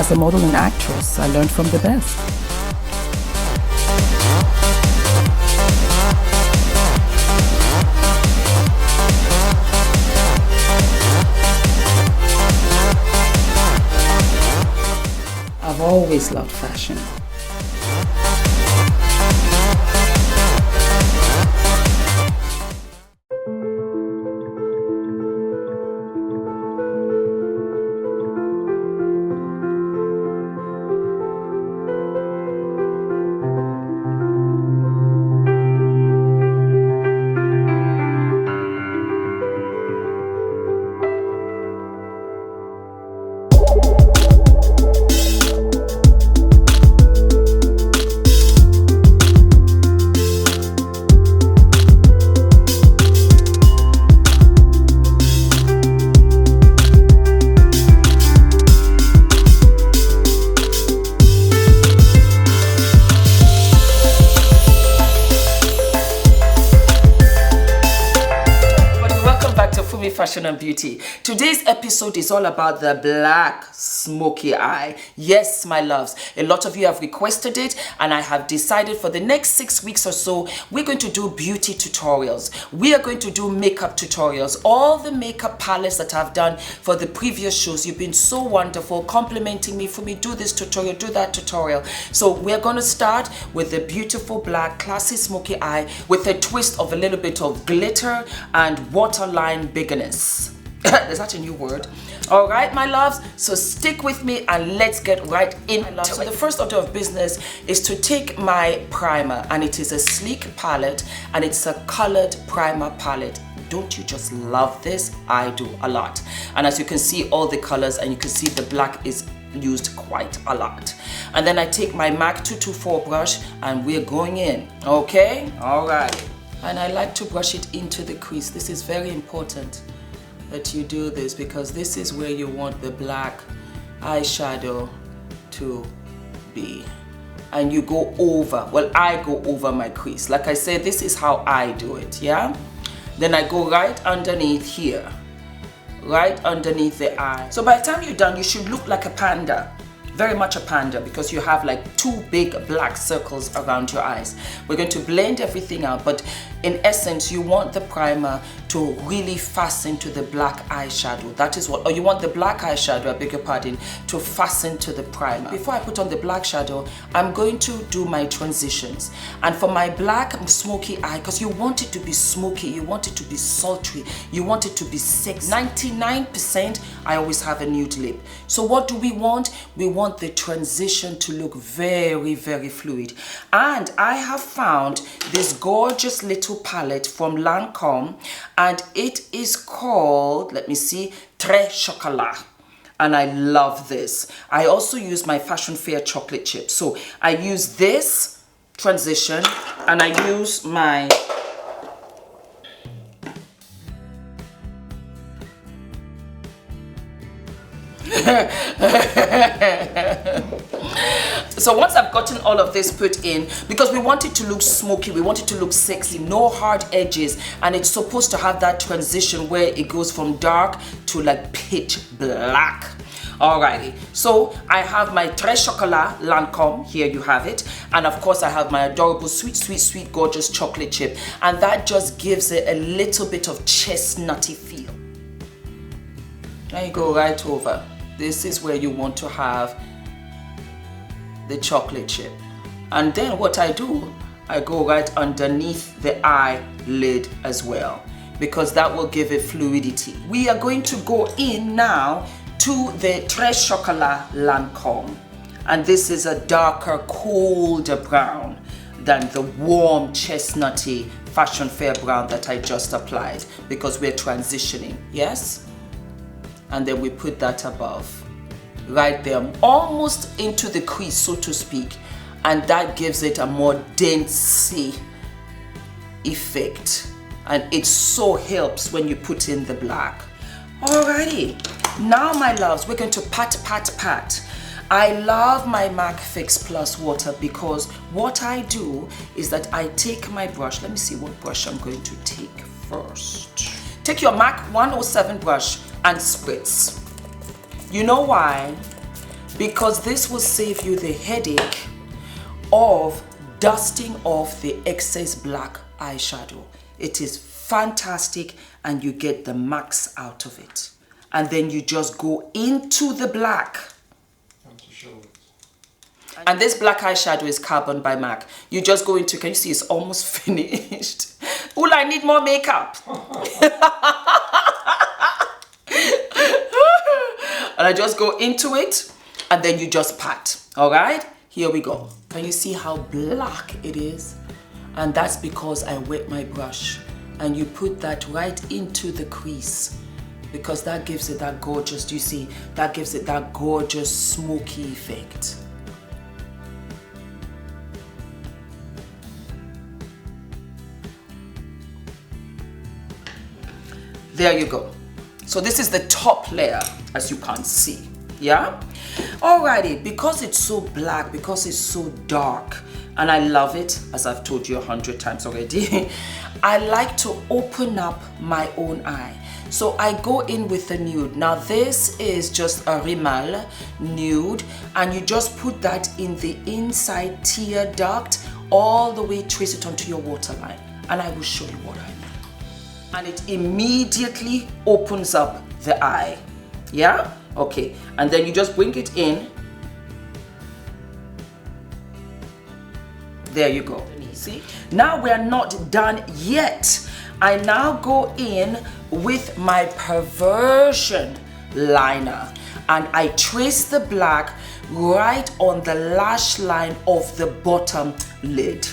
As a model and actress, I learned from the best. I've always loved fashion. Fashion and beauty. Today's episode is all about the black smoky eye. Yes, my loves, a lot of you have requested it, and I have decided for the next 6 weeks or so we're going to do beauty tutorials. We are going to do makeup tutorials. All the makeup palettes that I've done for the previous shows, you've been so wonderful complimenting me. Fumi, do this tutorial, do that tutorial. So we're going to start with the beautiful black classy smoky eye with a twist of a little bit of glitter and waterline bigness. Is that a new word? All right, my loves, so stick with me and let's get right into it. So the first order of business is to take my primer, and it is a sleek palette and it's a colored primer palette. Don't you just love this? I do a lot. And as you can see, all the colors, and you can see the black is used quite a lot. And then I take my MAC 224 brush and we're going in. Okay, all right. And I like to brush it into the crease. This is very important that you do this, because this is where you want the black eyeshadow to be. And you go over, well, I go over my crease. Like I said, this is how I do it, yeah? Then I go right underneath here, right underneath the eye. So by the time you're done, you should look like a panda. Very much a panda, because you have like 2 big black circles around your eyes. We're going to blend everything out, but in essence, you want the primer to really fasten to the black eyeshadow. That is what, or you want the black eyeshadow, I beg your pardon, to fasten to the primer. Before I put on the black shadow, I'm going to do my transitions. And for my black smoky eye, because you want it to be smoky, you want it to be sultry, you want it to be sexy. 99%, I always have a nude lip. So what do we want? We want the transition to look very, very fluid. And I have found this gorgeous little palette from Lancome, and it is called, let me see, Très Chocolat. And I love this. I also use my Fashion Fair chocolate chip. So I use this transition, and I use my So once I've gotten all of this put in, because we want it to look smoky, we want it to look sexy, no hard edges, and it's supposed to have that transition where it goes from dark to like pitch black. Alrighty, so I have my Très Chocolat Lancome, here you have it, and of course I have my adorable sweet, sweet, sweet, gorgeous chocolate chip, and that just gives it a little bit of chestnutty feel. Now you go right over. This is where you want to have the chocolate chip. And then what I do, I go right underneath the eyelid as well, because that will give it fluidity. We are going to go in now to the Très Chocolat Lancome. And this is a darker, colder brown than the warm, chestnutty Fashion Fair brown that I just applied, because we're transitioning, yes? And then we put that above, right there, almost into the crease, so to speak, and that gives it a more densey effect, and it so helps when you put in the black. Alrighty, now my loves, we're going to pat, pat, pat. I love my MAC Fix Plus water, because what I do is that I take my brush. Let me see what brush I'm going to take first. Take your MAC 107 brush and spritz. You know why? because this will save you the headache of dusting off the excess black eyeshadow. It is fantastic and you get the max out of it. And then you just go into the black. And this black eyeshadow is Carbon by MAC. You just go into, can you see it's almost finished? Ooh, I need more makeup. And I just go into it and then you just pat. All right, here we go. Can you see how black it is? And that's because I wet my brush. And you put that right into the crease, because that gives it that gorgeous, do you see? That gives it that gorgeous smoky effect. There you go. So this is the top layer, as you can see. Yeah? Alrighty, because it's so black, because it's so dark, and I love it, as I've told you 100 times already, I like to open up my own eye. So I go in with a nude. Now this is just a Rimmel nude, and you just put that in the inside tear duct, all the way, trace it onto your waterline, and I will show you what I mean. And it immediately opens up the eye. Yeah? Okay, and then you just bring it in. There you go. See? Now we're not done yet. I now go in with my Perversion liner and I trace the black right on the lash line of the bottom lid.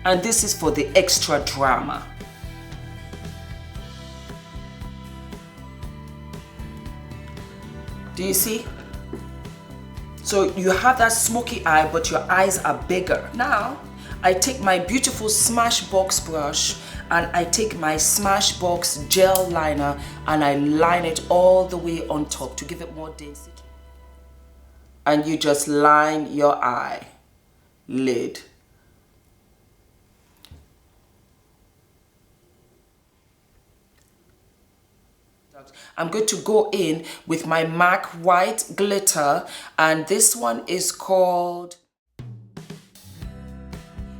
And this is for the extra drama. Do you see? So you have that smoky eye, but your eyes are bigger. Now, I take my beautiful Smashbox brush and I take my Smashbox gel liner and I line it all the way on top to give it more density. And you just line your eye lid. I'm going to go in with my MAC white glitter, and this one is called,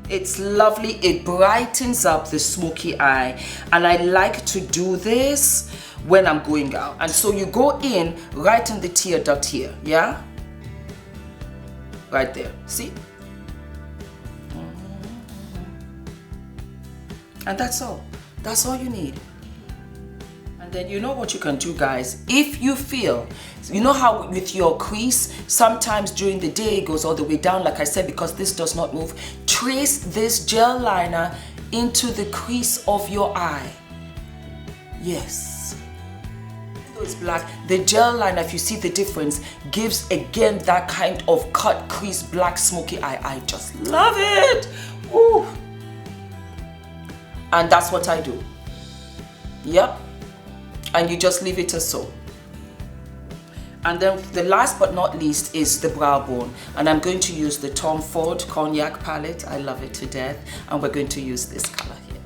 it's lovely, it brightens up the smoky eye, and I like to do this when I'm going out. And so you go in right in the tear duct here, yeah? Right there, see? And that's all you need. And then you know what you can do, guys. If you feel, you know how with your crease, sometimes during the day it goes all the way down, like I said, because this does not move. Trace this gel liner into the crease of your eye. Yes. Even though it's black, the gel liner, if you see the difference, gives again that kind of cut crease, black smoky eye. I just love it. Woo. And that's what I do. Yep. And you just leave it as so. And then the last but not least is the brow bone. And I'm going to use the Tom Ford Cognac palette. I love it to death. And we're going to use this color here.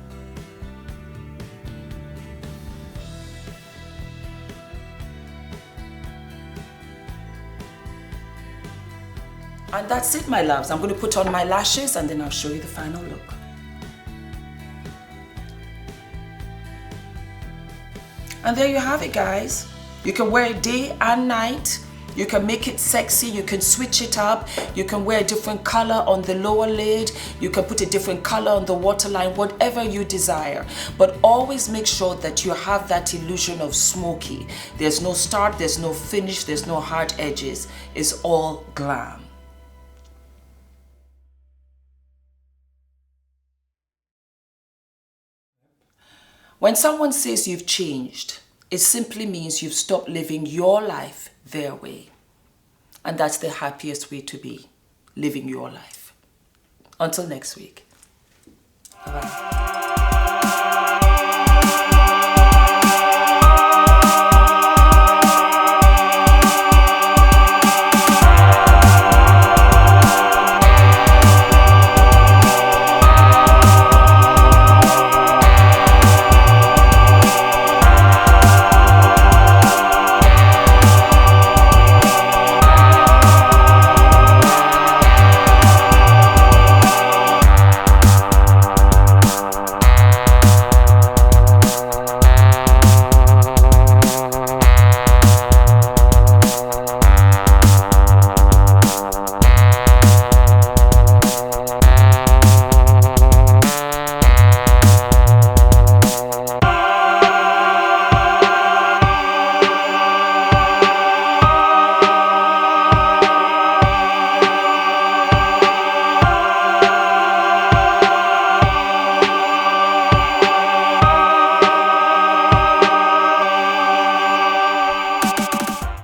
And that's it, my loves. I'm going to put on my lashes and then I'll show you the final look. And there you have it, guys. You can wear it day and night. You can make it sexy. You can switch it up. You can wear a different color on the lower lid. You can put a different color on the waterline, whatever you desire. But always make sure that you have that illusion of smoky. There's no start, there's no finish, there's no hard edges. It's all glam. When someone says you've changed, it simply means you've stopped living your life their way. And that's the happiest way to be, living your life. Until next week. Bye-bye.